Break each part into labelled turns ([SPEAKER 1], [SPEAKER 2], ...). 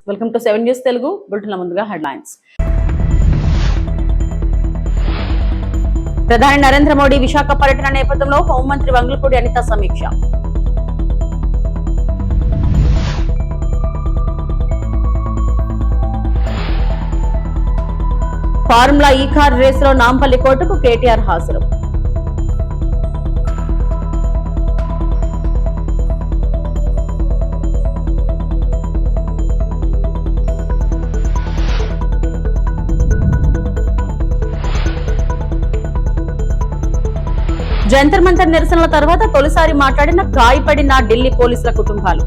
[SPEAKER 1] Welcome to 7 news Telugu బులెటిన్ల ముందుగా headlines. ప్రధాని నరేంద్ర మోడీ విశాఖ పర్యటన నేపథ్యంలో హోంమంత్రి వంగలపూడి అనిత సమీక్ష. ఫార్ములా ఈ కార్ రేసులో నాంపల్లి కోర్టుకు కేటీఆర్ హాజరు. జంతర్ మంతర్ నిరసనల తర్వాత తొలిసారి మాట్లాడిన గాయపడిన ఢిల్లీ పోలీసుల కుటుంబాలు.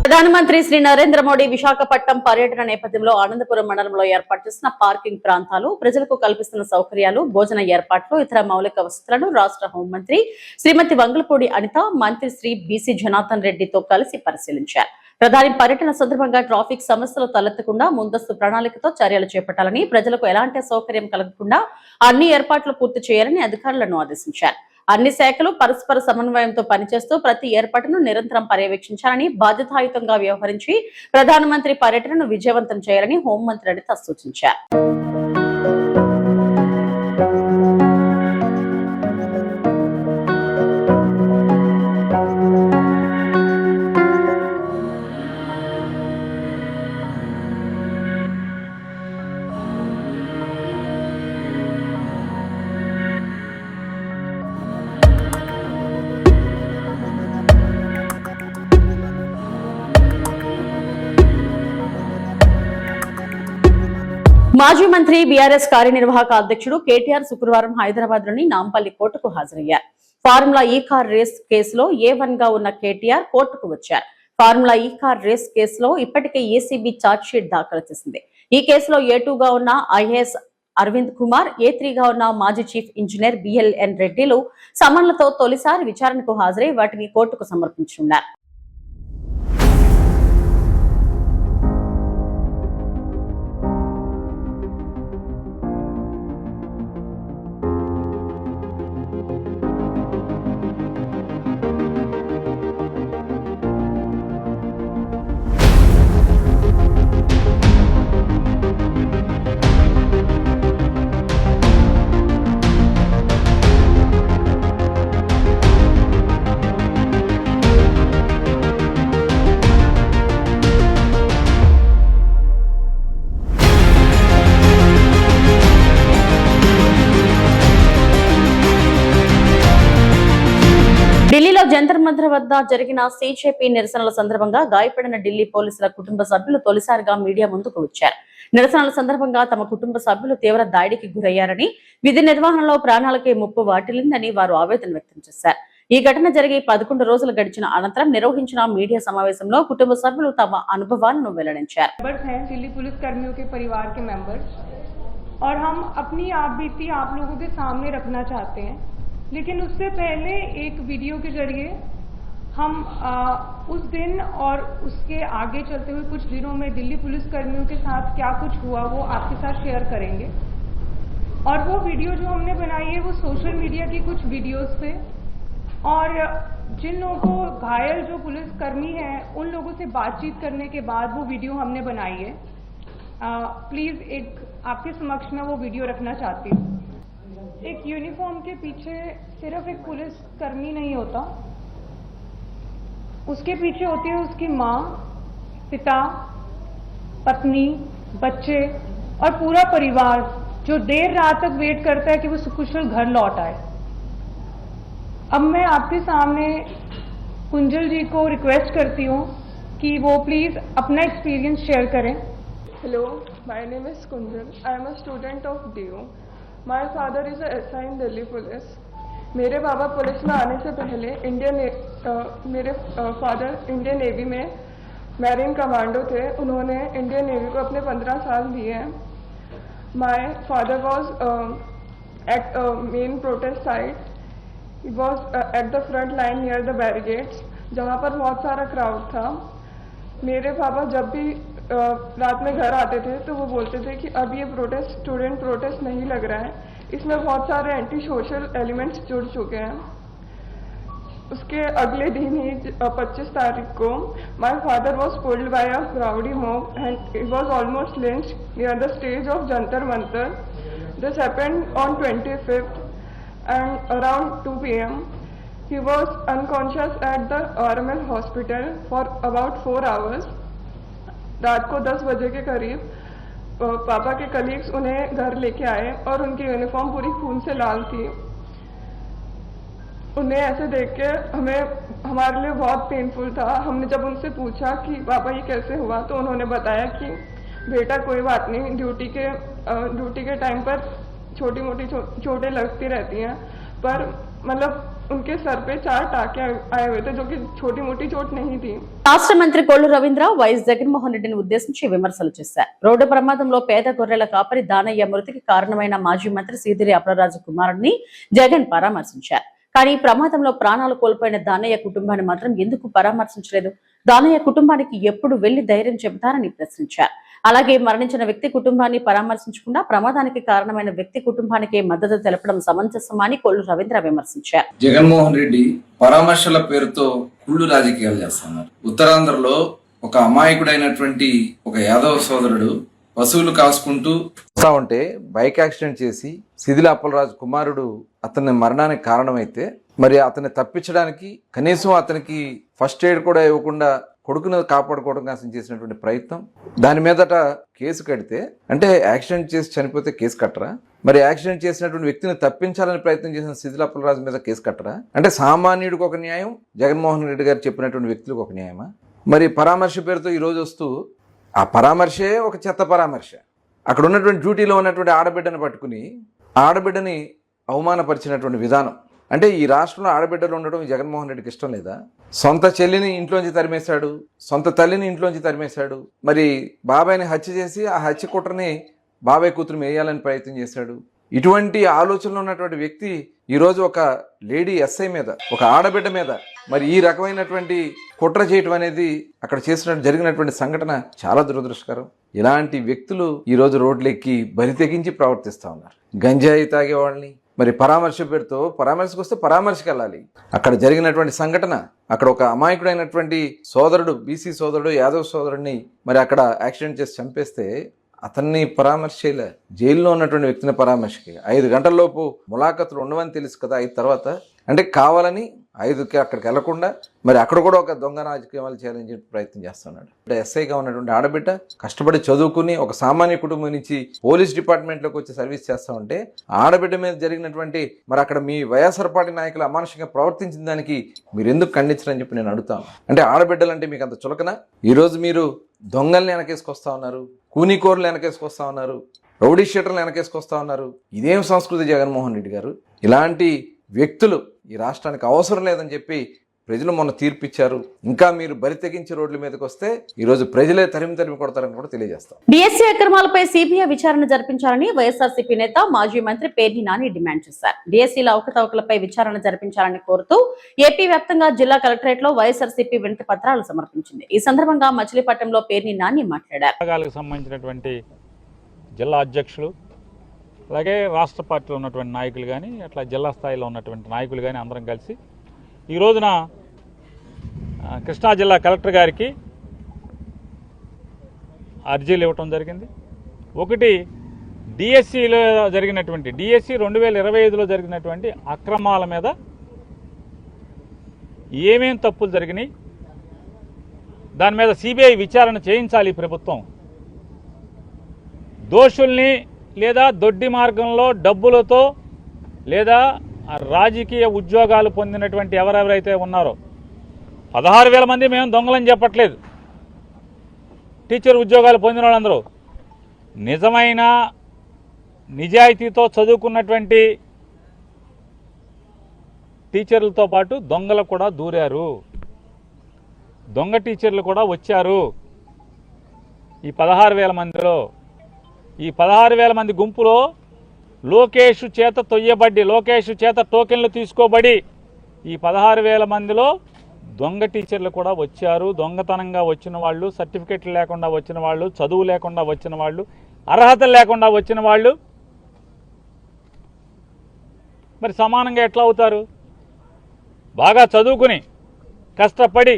[SPEAKER 1] ప్రధానమంత్రి శ్రీ నరేంద్ర మోడీ విశాఖపట్నం పర్యటన నేపథ్యంలో అనంతపురం మండలంలో ఏర్పాటు చేసిన పార్కింగ్ ప్రాంతాలు, ప్రజలకు కల్పిస్తున్న సౌకర్యాలు, భోజన ఏర్పాట్లు, ఇతర మౌలిక వసతులను రాష్ట్ర హోంమంత్రి శ్రీమతి వంగలపూడి అనిత, మంత్రి శ్రీ బీసీ జనార్దన్ రెడ్డితో కలిసి పరిశీలించారు. ప్రధాని పర్యటన సందర్భంగా ట్రాఫిక్ సమస్యలు తలెత్తకుండా ముందస్తు ప్రణాళికతో చర్యలు చేపట్టాలని, ప్రజలకు ఎలాంటి అసౌకర్యం కలగకుండా అన్ని ఏర్పాట్లు పూర్తి చేయాలని అధికారులను ఆదేశించారు. అన్ని శాఖలు పరస్పర సమన్వయంతో పనిచేస్తూ ప్రతి ఏర్పాటును నిరంతరం పర్యవేక్షించాలని, బాధ్యతాయుతంగా వ్యవహరించి ప్రధానమంత్రి పర్యటనను విజయవంతం చేయాలని హోంమంత్రి అనిత సూచించారు. మాజీ మంత్రి బీఆర్ఎస్ కార్యనిర్వాహక అధ్యక్షుడు కేటీఆర్ శుక్రవారం హైదరాబాద్ లోని నాంపల్లి కోర్టుకు హాజరయ్యారు. ఫార్ములా ఈ కార్ రేస్ కేసులో A1 గా ఉన్న కేటీఆర్ కోర్టుకు వచ్చారు. ఫార్ములా ఈ కార్ రేస్ కేసులో ఇప్పటికే ఏసీబీ ఛార్జ్షీట్ దాఖలు చేసింది. ఈ కేసులో A2 గా ఉన్న ఐఏఎస్ అరవింద్ కుమార్, A3 గా ఉన్న మాజీ చీఫ్ ఇంజనీర్ BLN రెడ్డిలు సమన్లతో తొలిసారి విచారణకు హాజరై వాటిని కోర్టుకు సమర్పించనున్నారు. ఢిల్లీలో జంతర్ మంతర్ వద్ద జరిగిన సిజేపీ నిరసనల సందర్భంగా గాయపడిన ఢిల్లీ పోలీసుల కుటుంబ సభ్యులు తొలిసారిగా మీడియా ముందుకు వచ్చారు. నిరసనల సందర్భంగా తమ కుటుంబ సభ్యులు తీవ్ర దాడికి గురయ్యారని, విధి నిర్వహణలో ప్రాణాలకే ముప్పు వాటిల్లిందని వారు ఆవేదన వ్యక్తం చేశారు. ఈ ఘటన జరిగి 11 రోజులు గడిచిన అనంతరం నిర్వహించిన మీడియా సమావేశంలో కుటుంబ సభ్యులు తమ అనుభవాలను వెల్లడించారు.
[SPEAKER 2] दिल्ली पुलिस कर्मियों के परिवार के मेंबर्स और हम अपनी आप बीती आप लोगों के सामने रखना चाहते हैं, लेकिन उससे पहले एक वीडियो के जरिए हम उस दिन और उसके आगे चलते हुए कुछ दिनों में दिल्ली पुलिस कर्मियों के साथ क्या कुछ हुआ वो आपके साथ शेयर करेंगे। और वो वीडियो जो हमने बनाई है वो सोशल मीडिया की कुछ वीडियोस पे, और जिन लोगों को घायल जो पुलिस कर्मी हैं उन लोगों से बातचीत करने के बाद वो वीडियो हमने बनाई है। प्लीज़ एक आपके समक्ष में वो वीडियो रखना चाहती हूँ। एक यूनिफॉर्म के पीछे सिर्फ एक पुलिस कर्मी नहीं होता, उसके पीछे होती है उसकी माँ, पिता, पत्नी, बच्चे और पूरा परिवार जो देर रात तक वेट करता है कि वो सुकुशल घर लौट आए। अब मैं आपके सामने कुंजल जी को रिक्वेस्ट करती हूँ कि वो प्लीज़ अपना एक्सपीरियंस शेयर करें।
[SPEAKER 3] Hello, my name is Kunjal. I am a student of DU. My father is a SI in Delhi Police. मेरे बाबा पुलिस में आने से पहले मेरे फादर इंडियन नेवी में मैरीन कमांडो थे. उन्होंने इंडियन नेवी को अपने 15 साल दिए हैं. My father was at main protest site. He was at the front line near the barricades, जहाँ पर बहुत सारा क्राउड था. मेरे पापा जब भी रात में घर आते थे तो वो बोलते थे कि अब ये स्टूडेंट प्रोटेस्ट नहीं लग रहा है, इसमें बहुत सारे एंटी सोशल एलिमेंट्स जुड़ चुके हैं। उसके अगले दिन ही 25 तारीख को my father was pulled bye a crowdy mob and it was almost lynched near the stage of Jantar Mantar. This happened on 25th and around 2 p.m. he was unconscious at the RML hospital for about 4 hours. रात को 10 बजे के करीब पापा के colleagues उन्हें घर लेके आए और उनकी यूनिफॉर्म पूरी खून से लाल थी। उन्हें ऐसे देख के हमारे लिए बहुत पेनफुल था। हमने जब उनसे पूछा कि पापा ये कैसे हुआ, तो उन्होंने बताया कि बेटा कोई बात नहीं, ड्यूटी के टाइम पर छोटी मोटी चोटें लगती रहती हैं, पर मतलब उनके सर पे 4 टाके आए हुए थे, जो कि छोटी मोटी चोट नहीं थी।
[SPEAKER 1] రాష్ట్ర మంత్రి కొల్లు రవీంద్ర వైఎస్ జగన్మోహన్ రెడ్డిని ఉద్దేశించి విమర్శలు చేశారు. రోడ్డు ప్రమాదంలో పేద గొర్రెల కాపరి దానయ్య మృతికి కారణమైన మాజీ మంత్రి సీదిరి అప్రరాజు కుమారుడిని జగన్ పరామర్శించారు. కానీ ప్రమాదంలో ప్రాణాలు కోల్పోయిన దానయ్య కుటుంబాన్ని మాత్రం ఎందుకు పరామర్శించలేదు? దానయ్య కుటుంబానికి ఎప్పుడు వెళ్లి ధైర్యం చెబుతారని ప్రశ్నించారు. అలాగే మరణించిన వ్యక్తి కుటుంబాన్ని పరామర్శించకుండా ప్రమాదానికి కారణమైన వ్యక్తి కుటుంబానికి మద్దతు తెలపడం సమంజసమని కొల్లు రవీంద్ర విమర్శించారు.
[SPEAKER 4] జగన్మోహన్ రెడ్డి పరామర్శల పేరుతో కుళ్ళు రాజకీయాలు చేస్తున్నారు. ఉత్తరాంధ్రలో ఒక అమాయకుడైనటువంటి ఒక యాదవ సోదరుడు పశువులు కాసుకుంటూ వస్తా ఉంటే బైక్ యాక్సిడెంట్ చేసి సిదిల అప్పలరాజు కుమారుడు అతని మరణానికి కారణమైతే మరి అతన్ని తప్పించడానికి కనీసం అతనికి ఫస్ట్ ఎయిడ్ కూడా ఇవ్వకుండా కొడుకును కాపాడుకోవడం కోసం చేసినటువంటి ప్రయత్నం, దాని మీదట కేసు కడితే, అంటే యాక్సిడెంట్ చేసి చనిపోతే కేసు కట్టరా? మరి యాక్సిడెంట్ చేసినటువంటి వ్యక్తిని తప్పించాలని ప్రయత్నం చేసిన సిదిల అప్పలరాజు మీద కేసు కట్టరా? అంటే సామాన్యుడికి ఒక న్యాయం, జగన్మోహన్ రెడ్డి గారు చెప్పినటువంటి వ్యక్తులకు ఒక న్యాయమా? మరి పరామర్శ పేరుతో ఈరోజు వస్తూ ఆ పరామర్శే ఒక చెత్త పరామర్శ. అక్కడ ఉన్నటువంటి డ్యూటీలో ఉన్నటువంటి ఆడబిడ్డను పట్టుకుని ఆడబిడ్డని అవమానపరిచినటువంటి విధానం. అంటే ఈ రాష్ట్రంలో ఆడబిడ్డలు ఉండడం జగన్మోహన్ రెడ్డికి ఇష్టం లేదా? సొంత చెల్లిని ఇంట్లోంచి తరిమేశాడు, సొంత తల్లిని ఇంట్లోంచి తరిమేశాడు, మరి బాబాయ్ని హత్య చేసి ఆ హత్య కుట్రని బాబాయ్ కూతురు వేయాలని ప్రయత్నం చేశాడు. ఇటువంటి ఆలోచనలు ఉన్నటువంటి వ్యక్తి ఈరోజు ఒక లేడీ ఎస్ఐ మీద, ఒక ఆడబిడ్డ మీద మరి ఈ రకమైనటువంటి కుట్ర చేయటం అనేది అక్కడ జరిగినటువంటి సంఘటన చాలా దురదృష్టకరం. ఇలాంటి వ్యక్తులు ఈరోజు రోడ్లెక్కి బరి తెగించి ప్రవర్తిస్తూ ఉన్నారు. గంజాయి తాగేవాళ్ళని మరి పరామర్శ పేరుతో పరామర్శకు వస్తే పరామర్శకు వెళ్ళాలి. అక్కడ జరిగినటువంటి సంఘటన, అక్కడ ఒక అమాయకుడైనటువంటి సోదరుడు, బీసీ సోదరుడు, యాదవ్ సోదరుడిని మరి అక్కడ యాక్సిడెంట్ చేసి చంపేస్తే అతన్ని పరామర్శ చేయలే, జైల్లో ఉన్నటువంటి వ్యక్తిని పరామర్శకి 5 గంటల్లోపు ములాఖతులు ఉండవని తెలుసు కదా. 5 తర్వాత అంటే కావాలని 5కి అక్కడికి వెళ్లకుండా మరి అక్కడ కూడా ఒక దొంగ రాజకీయాలు చేయాలని చెప్పి ప్రయత్నం చేస్తున్నాడు. ఎస్ఐగా ఉన్నటువంటి ఆడబిడ్డ కష్టపడి చదువుకుని ఒక సామాన్య కుటుంబం నుంచి పోలీస్ డిపార్ట్మెంట్లోకి వచ్చి సర్వీస్ చేస్తా ఉంటే ఆడబిడ్డ మీద జరిగినటువంటి మరి అక్కడ మీ వైఎస్ఆర్ పార్టీ నాయకులు అమానుషంగా ప్రవర్తించిన దానికి మీరు ఎందుకు ఖండించరని చెప్పి నేను అడుగుతాను. అంటే ఆడబిడ్డలంటే మీకు అంత చులకన? ఈరోజు మీరు దొంగల్ని వెనకేసుకొస్తా ఉన్నారు, కూనీకోర్లు వెనకేసుకొస్తా ఉన్నారు, రౌడీ షీటర్లు వెనకేసుకొస్తా ఉన్నారు. ఇదేం సంస్కృతి జగన్మోహన్ రెడ్డి గారు? ఇలాంటి వ్యక్తులు ఈ రాష్ట్రానికి అవసరం లేదని చెప్పి ప్రజలు మొన్న తీర్పిచ్చారు. ఇంకా మీరు బరి తెగించి రోడ్ల మీదకి వస్తే ఈరోజు ప్రజలే తరిమి కొడతారని కూడా తెలియజేస్తాం.
[SPEAKER 1] డిఎస్సీ అక్రమాలపై సిబిఐ విచారణ జరిపించాలని వైఎస్ఆర్సీపీ నేత మాజీ మంత్రి పేర్ని నాని డిమాండ్ చేశారు. డిఎస్సీల అవకతవకలపై విచారణ జరిపించాలని కోరుతూ ఏపీ వ్యాప్తంగా జిల్లా కలెక్టరేట్ లో వైఎస్ఆర్సీపీ వినతి పత్రాలు సమర్పించింది. ఈ సందర్భంగా మచిలీపట్నంలో పేర్ని నాని మాట్లాడారు.
[SPEAKER 5] సంబంధించినటువంటి జిల్లా అధ్యక్షులు, అలాగే రాష్ట్ర పార్టీలో ఉన్నటువంటి నాయకులు కానీ, అట్లా జిల్లా స్థాయిలో ఉన్నటువంటి నాయకులు కానీ అందరం కలిసి ఈ రోజున కృష్ణా జిల్లా కలెక్టర్ గారికి అర్జీలు ఇవ్వటం జరిగింది. ఒకటి, డిఎస్సిలో జరిగినటువంటి డిఎస్సి 2025లో జరిగినటువంటి అక్రమాల మీద ఏమేం తప్పులు జరిగినాయి, దాని మీద సిబిఐ విచారణ చేయించాలి ప్రభుత్వం. దోషుల్ని లేదా దొడ్డి మార్గంలో డబ్బులతో లేదా రాజకీయ ఉద్యోగాలు పొందినటువంటి ఎవరెవరైతే ఉన్నారో 16,000 మంది మేము దొంగలని చెప్పట్లేదు. టీచర్ ఉద్యోగాలు పొందిన వాళ్ళందరూ నిజమైన నిజాయితీతో చదువుకున్నటువంటి టీచర్లతో పాటు దొంగలు కూడా దూరారు, దొంగ టీచర్లు కూడా వచ్చారు. ఈ 16,000 మందిలో, ఈ 16,000 మంది గుంపులో లోకేష్ చేత తొయ్యబడి, లోకేష్ చేత టోకెన్లు తీసుకోబడి ఈ 16,000 మందిలో దొంగ టీచర్లు కూడా వచ్చారు. దొంగతనంగా వచ్చిన వాళ్ళు, సర్టిఫికెట్లు లేకుండా వచ్చిన వాళ్ళు, చదువు లేకుండా వచ్చిన వాళ్ళు, అర్హత లేకుండా వచ్చిన వాళ్ళు మరి సమానంగా ఎట్లా అవుతారు? బాగా చదువుకుని కష్టపడి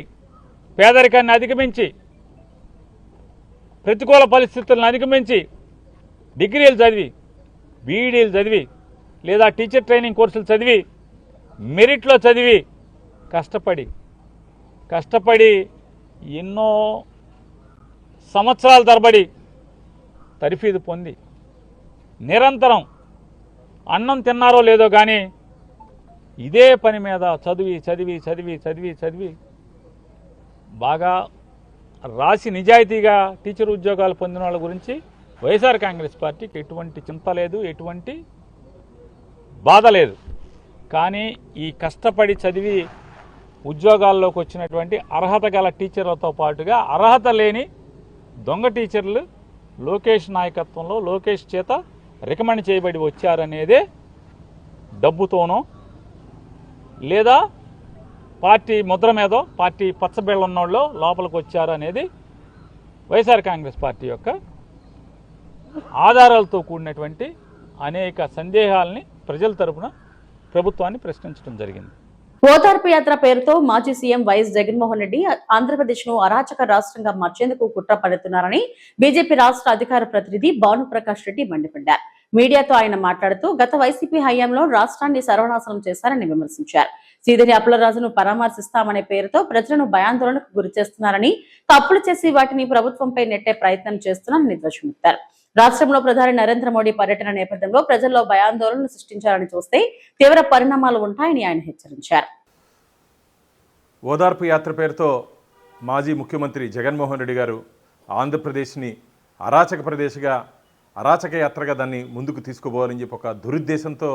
[SPEAKER 5] పేదరికాన్ని అధిగమించి ప్రతికూల పరిస్థితులను అధిగమించి డిగ్రీలు చదివి బీఈడీలు చదివి లేదా టీచర్ ట్రైనింగ్ కోర్సులు చదివి మెరిట్లో చదివి కష్టపడి ఎన్నో సంవత్సరాల తరబడి తర్ఫీదు పొంది నిరంతరం అన్నం తిన్నారో లేదో కానీ ఇదే పని మీద చదివి బాగా రాసి నిజాయితీగా టీచర్ ఉద్యోగాలు పొందిన వాళ్ళ గురించి వైఎస్ఆర్ కాంగ్రెస్ పార్టీకి ఎటువంటి చింత లేదు, ఎటువంటి బాధ లేదు. కానీ ఈ కష్టపడి చదివి ఉద్యోగాల్లోకి వచ్చినటువంటి అర్హత గల టీచర్లతో పాటుగా అర్హత లేని దొంగ టీచర్లు లోకేష్ నాయకత్వంలో లోకేష్ చేత రికమెండ్ చేయబడి వచ్చారనేదే డబ్బుతోనో లేదా పార్టీ ముద్ర మీదో పార్టీ పచ్చబిళ్ళ ఉన్నోళ్ళు లోపలికి వచ్చారు అనేది వైఎస్ఆర్ కాంగ్రెస్ పార్టీ యొక్క ఆధారాలతో కూడినటువంటి అనేక సందేహాల్ని ప్రజల తరపున ప్రభుత్వాన్ని ప్రశ్నించడం జరిగింది.
[SPEAKER 1] ఓదార్పు యాత్ర పేరుతో మాజీ సీఎం వైఎస్ జగన్మోహన్ రెడ్డి ఆంధ్రప్రదేశ్ ను అరాచక రాష్ట్రంగా మార్చేందుకు కుట్ర పడుతున్నారని బీజేపీ రాష్ట్ర అధికార ప్రతినిధి భానుప్రకాష్ రెడ్డి మండిపడ్డారు. మీడియాతో ఆయన మాట్లాడుతూ గత వైసీపీ హయాంలో రాష్ట్రాన్ని సర్వనాశనం చేశారని విమర్శించారు. సీదిరి అప్పలరాజును పరామర్శిస్తామనే పేరుతో ప్రజలను భయాందోళనకు గురి చేస్తున్నారని, తప్పులు చేసి వాటిని ప్రభుత్వంపై నెట్టే ప్రయత్నం చేస్తున్నారని ధ్వజమెత్తారు. రాష్ట్రంలో ప్రధాని నరేంద్ర మోడీ పర్యటన నేపథ్యంలో ప్రజల్లో భయాందోళనలు సృష్టించాలని చూస్తే తీవ్ర పరిణామాలు ఉంటాయని ఆయన హెచ్చరించారు.
[SPEAKER 6] ఓదార్పు యాత్ర పేరుతో మాజీ ముఖ్యమంత్రి జగన్మోహన్ రెడ్డి గారు ఆంధ్రప్రదేశ్ని అరాచక యాత్రగా దాన్ని ముందుకు తీసుకుపోవాలని చెప్పి ఒక దురుద్దేశంతో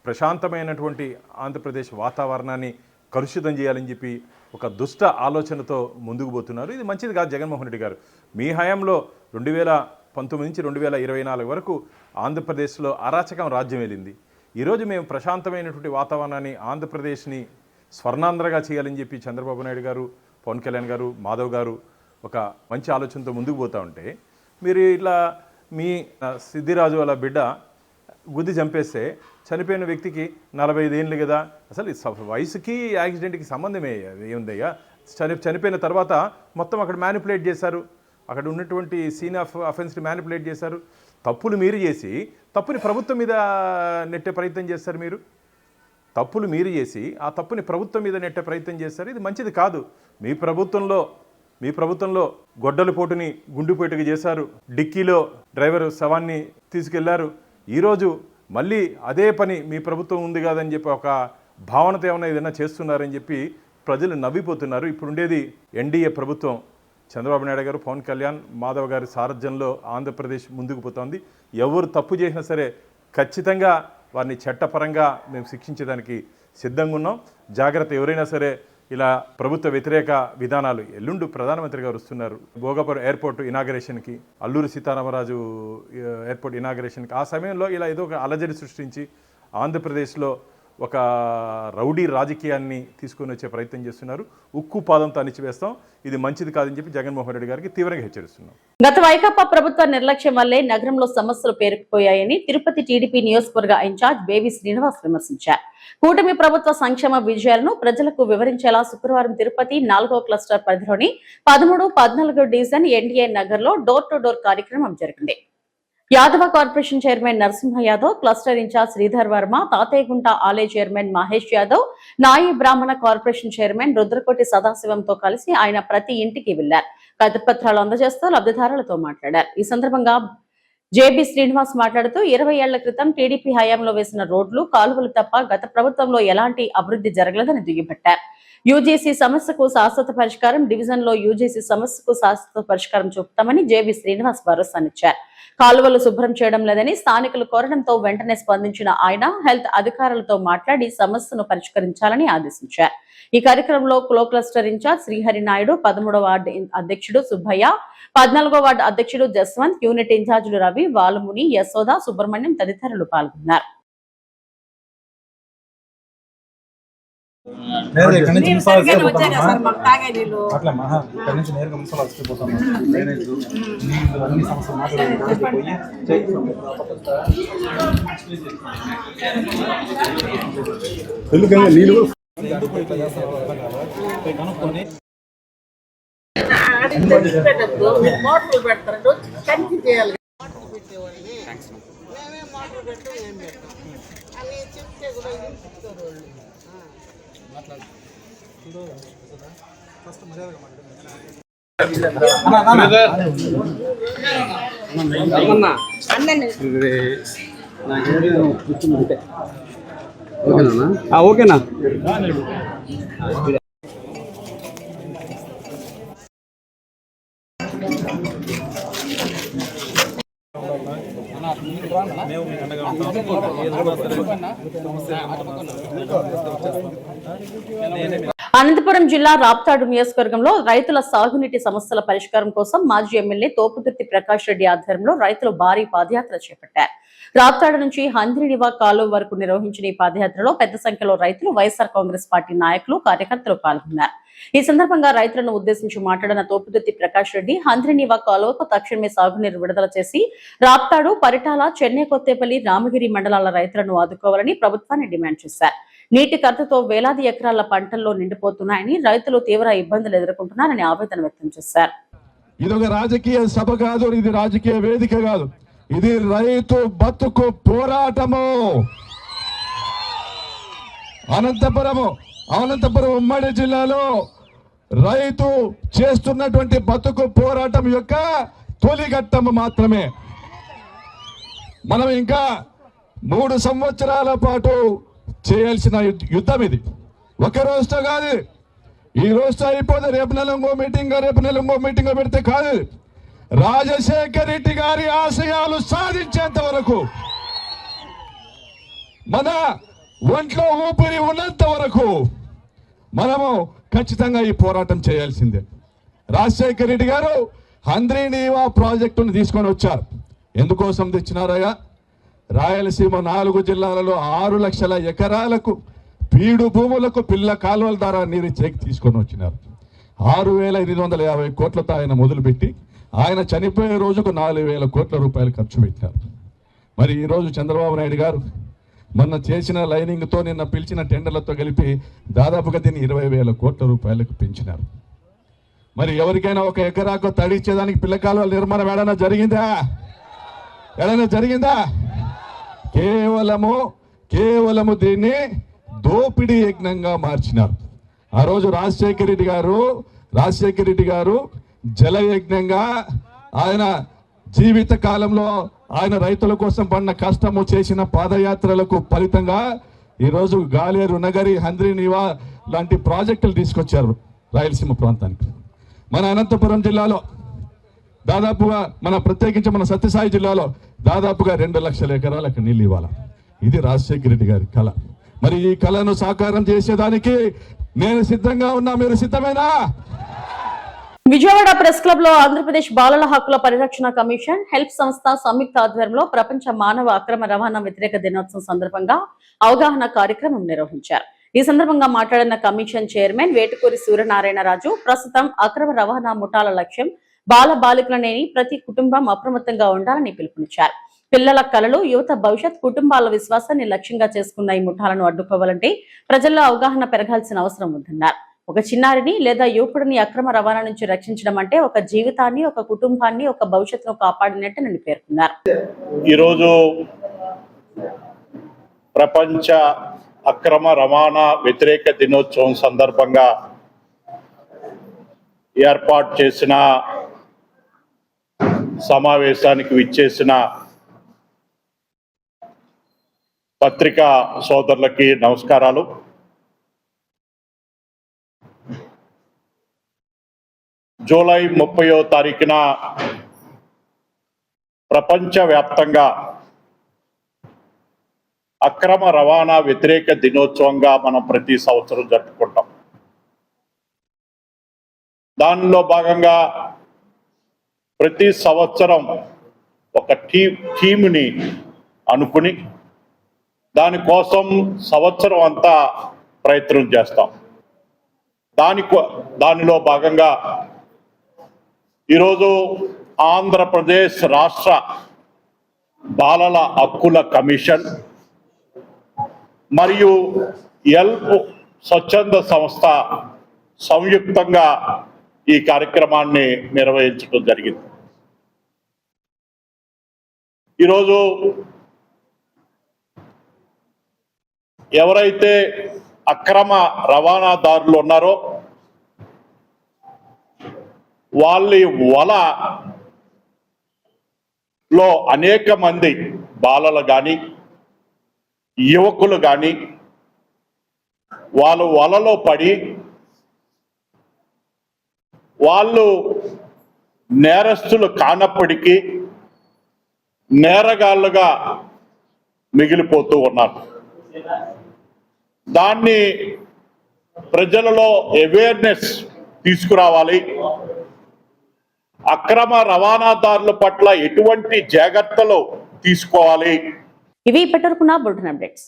[SPEAKER 6] ప్రశాంతమైనటువంటి ఆంధ్రప్రదేశ్ వాతావరణాన్ని కలుషితం చేయాలని చెప్పి ఒక దుష్ట ఆలోచనతో ముందుకు పోతున్నారు. ఇది మంచిది కాదు. జగన్మోహన్ రెడ్డి గారు మీ హయాంలో 2019 నుంచి 2024 వరకు ఆంధ్రప్రదేశ్లో అరాచకం రాజ్యం వెళ్ళింది. ఈరోజు మేము ప్రశాంతమైనటువంటి వాతావరణాన్ని ఆంధ్రప్రదేశ్ని స్వర్ణాంధ్రగా చేయాలని చెప్పి చంద్రబాబు నాయుడు గారు, పవన్ కళ్యాణ్ గారు, మాధవ్ గారు ఒక మంచి ఆలోచనతో ముందుకు పోతూ ఉంటే మీరు ఇట్లా మీ సిద్ధిరాజు వాళ్ళ బిడ్డ గుద్ది చంపేస్తే చనిపోయిన వ్యక్తికి 45 ఏళ్ళు కదా, అసలు వయసుకి యాక్సిడెంట్కి సంబంధమే ఏముందయ్యా? చనిపోయిన తర్వాత మొత్తం అక్కడ మ్యానిపులేట్ చేశారు, అక్కడ ఉన్నటువంటి సీన్ ఆఫ్ అఫెన్స్ని మ్యానిపులేట్ చేశారు. తప్పులు మీరు చేసి తప్పుని ప్రభుత్వం మీద నెట్టే ప్రయత్నం చేస్తారు. తప్పులు మీరు చేసి ఆ తప్పుని ప్రభుత్వం మీద నెట్టే ప్రయత్నం చేస్తారు. ఇది మంచిది కాదు. మీ ప్రభుత్వంలో గొడ్డలి పోటుని గుండుపోటుగా చేశారు, డిక్కీలో డ్రైవర్ శవాన్ని తీసుకెళ్లారు. ఈరోజు మళ్ళీ అదే పని మీ ప్రభుత్వం ఉంది కాదని చెప్పి ఒక భావనతో ఏదైనా చేస్తున్నారని చెప్పి ప్రజలు నవ్విపోతున్నారు. ఇప్పుడుండేది ఎన్డీఏ ప్రభుత్వం. చంద్రబాబు నాయుడు గారు, పవన్ కళ్యాణ్, మాధవ్ గారి సారథ్యంలో ఆంధ్రప్రదేశ్ ముందుకు పోతోంది. ఎవరు తప్పు చేసినా సరే ఖచ్చితంగా వారిని చట్టపరంగా మేము శిక్షించడానికి సిద్ధంగా ఉన్నాం. జాగ్రత్త. ఎవరైనా సరే ఇలా ప్రభుత్వ వ్యతిరేక విధానాలు, ఎల్లుండి ప్రధానమంత్రి గారు వస్తున్నారు భోగాపురం ఎయిర్పోర్ట్ ఇనాగరేషన్కి, అల్లూరి సీతారామరాజు ఎయిర్పోర్ట్ ఇనాగరేషన్కి. ఆ సమయంలో ఇలా ఏదో ఒక అలజడి సృష్టించి ఆంధ్రప్రదేశ్లో ఒక రౌడీ రాజకీయాన్ని తీసుకొని వచ్చే ప్రయత్నం చేస్తున్నారు. ఉక్కు పాదంతో అణిచివేస్తాం. ఇది మంచిది కాదని చెప్పి జగన్మోహన్ రెడ్డి గారికి తీవ్రంగా హెచ్చరిస్తున్నాం.
[SPEAKER 1] గత వైకాపా ప్రభుత్వ నిర్లక్ష్యం వల్లే నగరంలో సమస్యలు పేరుకుపోయాయని తిరుపతి టీడీపీ నియోజకవర్గ ఇన్ఛార్జ్ బేబీ శ్రీనివాస్ విమర్శించారు. కూటమి ప్రభుత్వ సంక్షేమ విజయాలను ప్రజలకు వివరించేలా శుక్రవారం తిరుపతి 4వ క్లస్టర్ పరిధిలోని 13, 14 డివిజన్ ఎన్డీఏ నగర్ లో డోర్ టు డోర్ కార్యక్రమం జరిగింది. Yadava corporation chairman Narasimha Yadav, cluster in charge Sridhar Varma, Tatayyagunta ఆలయ చైర్మన్ మహేష్ యాదవ్, నాయి బ్రాహ్మణ కార్పొరేషన్ చైర్మన్ రుద్రకోటి సదాశివంతో కలిసి ఆయన ప్రతి ఇంటికి వెళ్లారు. కరపత్రాలు అందజేస్తూ లబ్ధిదారులతో మాట్లాడారు. ఈ సందర్భంగా జేబీ శ్రీనివాస్ మాట్లాడుతూ 20 ఏళ్ల క్రితం టీడీపీ హయాంలో వేసిన రోడ్లు, కాలువలు తప్ప గత ప్రభుత్వంలో ఎలాంటి అభివృద్ధి జరగలేదని దుయ్యబట్టారు. యూజీసీ సమస్యకు శాశ్వత పరిష్కారం, డివిజన్ లో యూజీసీ సమస్యకు శాశ్వత పరిష్కారం చూపుతామని జేబీ శ్రీనివాస్ భరోసానిచ్చారు. కాలువలు శుభ్రం చేయడం లేదని స్థానికులు కోరడంతో వెంటనే స్పందించిన ఆయన హెల్త్ అధికారులతో మాట్లాడి సమస్యను పరిష్కరించాలని ఆదేశించారు. ఈ కార్యక్రమంలో క్లో క్లస్టర్ ఇన్ఛార్జ్ శ్రీహరి నాయుడు, 13వ వార్డు అధ్యక్షుడు సుబ్బయ్య, 14వ వార్డు అధ్యక్షుడు జస్వంత్, యూనిట్ ఇన్ఛార్జీలు రవి, వాలుముని, యశోద, సుబ్రహ్మణ్యం తదితరులు పాల్గొన్నారు.
[SPEAKER 7] లేదు ఇక్కడ నుంచి అట్లా మహా ఇక్కడ నుంచి నేరుగా మున్సిపల్ వచ్చిపోతాం డ్రైనేజ్ నీళ్ళు అన్ని సమస్యలు మాట్లాడి ఎందుకంటే నీళ్ళు కనుక్కొని ఓకేనా మేము మీకు అండగా
[SPEAKER 1] అనంతపురం జిల్లా రాప్తాడు నియోజకవర్గంలో రైతుల సాగునీటి సమస్యల పరిష్కారం కోసం మాజీ ఎమ్మెల్యే తోపుదుర్తి ప్రకాష్ రెడ్డి ఆధ్వర్యంలో రైతులు భారీ పాదయాత్ర చేపట్టారు. రాప్తాడు నుంచి హంద్రినివా కాలువ వరకు నిర్వహించిన ఈ పాదయాత్రలో పెద్ద సంఖ్యలో రైతులు వైఎస్ఆర్ కాంగ్రెస్ పార్టీ నాయకులు కార్యకర్తలు పాల్గొన్నారు. ఈ సందర్భంగా రైతులను ఉద్దేశించి మాట్లాడిన తోపుదుర్తి ప్రకాష్ రెడ్డి హంద్రినివా కాలువకు తక్షణమే సాగునీరు విడుదల చేసి రాప్తాడు, పరిటాల, చెన్నై, కొత్తేపల్లి, రామగిరి మండలాల రైతులను ఆదుకోవాలని ప్రభుత్వాన్ని డిమాండ్ చేశారు. నీటి కొరతతో వేలాది ఎకరాల పంటల్లో నిండిపోతున్నాయని, రైతులు తీవ్ర ఇబ్బందులు ఎదుర్కొంటున్నారని ఆవేదన వ్యక్తం చేశారు.
[SPEAKER 8] ఇది ఒక రాజకీయ సభ కాదు, ఇది రాజకీయ వేదిక కాదు, ఇది రైతు బతుకు పోరాటము. అనంతపురం ఉమ్మడి జిల్లాలో రైతు చేస్తున్నటువంటి బతుకు పోరాటం యొక్క తొలిఘట్టము మాత్రమే. మనం ఇంకా 3 సంవత్సరాల పాటు చేయాల్సిన యుద్ధం ఇది. ఒక రోజుతో కాదు, ఈ రోజుతో అయిపోతే రేపు నెల ఇంకో మీటింగ్ పెడితే కాదు. రాజశేఖర్ రెడ్డి గారి ఆశయాలు సాధించేంత వరకు, మన ఒంట్లో ఊపిరి ఉన్నంత వరకు మనము ఖచ్చితంగా ఈ పోరాటం చేయాల్సిందే. రాజశేఖర్ రెడ్డి గారు హంద్రీనీవా ప్రాజెక్టును తీసుకొని వచ్చారు. ఎందుకోసం తెచ్చినారయ్యా? రాయలసీమ 4 జిల్లాలలో 6 లక్షల ఎకరాలకు పీడు భూములకు పిల్ల కాలువల ద్వారా నీరు చేకి తీసుకొని వచ్చినారు. 6,850 కోట్లతో ఆయన మొదలుపెట్టి ఆయన చనిపోయే రోజుకు 4,000 కోట్ల రూపాయలు ఖర్చు పెట్టారు. మరి ఈరోజు చంద్రబాబు నాయుడు గారు మొన్న చేసిన లైనింగ్తో, నిన్న పిలిచిన టెండర్లతో కలిపి దాదాపుగా దీన్ని 20,000 కోట్ల రూపాయలకు పెంచినారు. మరి ఎవరికైనా ఒక ఎకరాకు తడిచ్చేదానికి పిల్ల కాలువల నిర్మాణం ఏడైనా జరిగిందా? కేవలము దీన్ని దోపిడీ యజ్ఞంగా మార్చినారు. ఆ రోజు రాజశేఖర రెడ్డి గారు జలయజ్ఞంగా ఆయన జీవిత కాలంలో ఆయన రైతుల కోసం పడిన కష్టము, చేసిన పాదయాత్రలకు ఫలితంగా ఈరోజు గాలేరు నగరి, హంద్రీనీవా లాంటి ప్రాజెక్టులు తీసుకొచ్చారు రాయలసీమ ప్రాంతానికి. మన అనంతపురం జిల్లాలో దాదాపుగా, ప్రత్యేకించి మన సత్యసాయి జిల్లాలో దాదాపుగా 2 లక్షల ఎకరాలకు నీళ్ళు ఇవ్వాలి. ఇది రాజశేఖర రెడ్డి గారి కళ. మరి ఈ కళను సాకారం చేసేదానికి నేను సిద్ధంగా ఉన్నా, మీరు సిద్ధమేనా?
[SPEAKER 1] విజయవాడ ప్రెస్ క్లబ్ లో ఆంధ్రప్రదేశ్ బాలల హక్కుల పరిరక్షణ కమిషన్, హెల్ప్ సంస్థ సంయుక్త ఆధ్వర్యంలో ప్రపంచ మానవ అక్రమ రవాణా వ్యతిరేక దినోత్సవం సందర్భంగా అవగాహన కార్యక్రమం నిర్వహించారు. ఈ సందర్భంగా మాట్లాడిన కమిషన్ చైర్మన్ వేటుకూరి సూర్యనారాయణరాజు, ప్రస్తుతం అక్రమ రవాణా ముఠాల లక్ష్యం బాలబాలికలనేని ప్రతి కుటుంబం అప్రమత్తంగా ఉండాలని పిలుపునిచ్చారు. పిల్లల కలలు, యువత భవిష్యత్, కుటుంబాల విశ్వాసాన్ని లక్ష్యంగా చేసుకున్న ఈ ముఠాలను అడ్డుకోవాలంటే ప్రజల్లో అవగాహన పెరగాల్సిన అవసరం ఉందన్నారు. ఒక చిన్నారిని లేదా యువకుడిని అక్రమ రవాణా నుంచి రక్షించడం అంటే ఒక జీవితాన్ని, ఒక కుటుంబాన్ని, ఒక భవిష్యత్తును కాపాడినట్టు పేర్కొన్నారు.
[SPEAKER 9] ఈరోజు ప్రపంచ అక్రమ రవాణా వ్యతిరేక దినోత్సవం సందర్భంగా ఏర్పాటు చేసిన సమావేశానికి విచ్చేసిన పత్రికా సోదరులకి నమస్కారాలు. జూలై 30వ తారీఖున ప్రపంచవ్యాప్తంగా అక్రమ రవాణా వ్యతిరేక దినోత్సవంగా మనం ప్రతి సంవత్సరం జరుపుకుంటాం. దానిలో భాగంగా ప్రతి సంవత్సరం ఒక టీముని అనుకుని దానికోసం సంవత్సరం అంతా ప్రయత్నం చేస్తాం. దానిలో భాగంగా ఈరోజు ఆంధ్రప్రదేశ్ రాష్ట్ర బాలల హక్కుల కమిషన్ మరియు ఎల్ప్ స్వచ్ఛంద సంస్థ సంయుక్తంగా ఈ కార్యక్రమాన్ని నిర్వహించడం జరిగింది. ఈరోజు ఎవరైతే అక్రమ రవాణాదారులు ఉన్నారో వాళ్ళ వలలో అనేక మంది బాలలు కానీ యువకులు కానీ వాళ్ళు వలలో పడి వాళ్ళు నేరస్తులు కానప్పటికీ నేరగాళ్ళుగా మిగిలిపోతూ ఉన్నారు. దాన్ని ప్రజలలో అవేర్నెస్ తీసుకురావాలి. అక్రమ రవాణాదారుల పట్ల ఎటువంటి జాగ్రత్తలు తీసుకోవాలి.
[SPEAKER 1] ఇవి ఇప్పటివరకు నా బులెటిన్ అప్డేట్స్.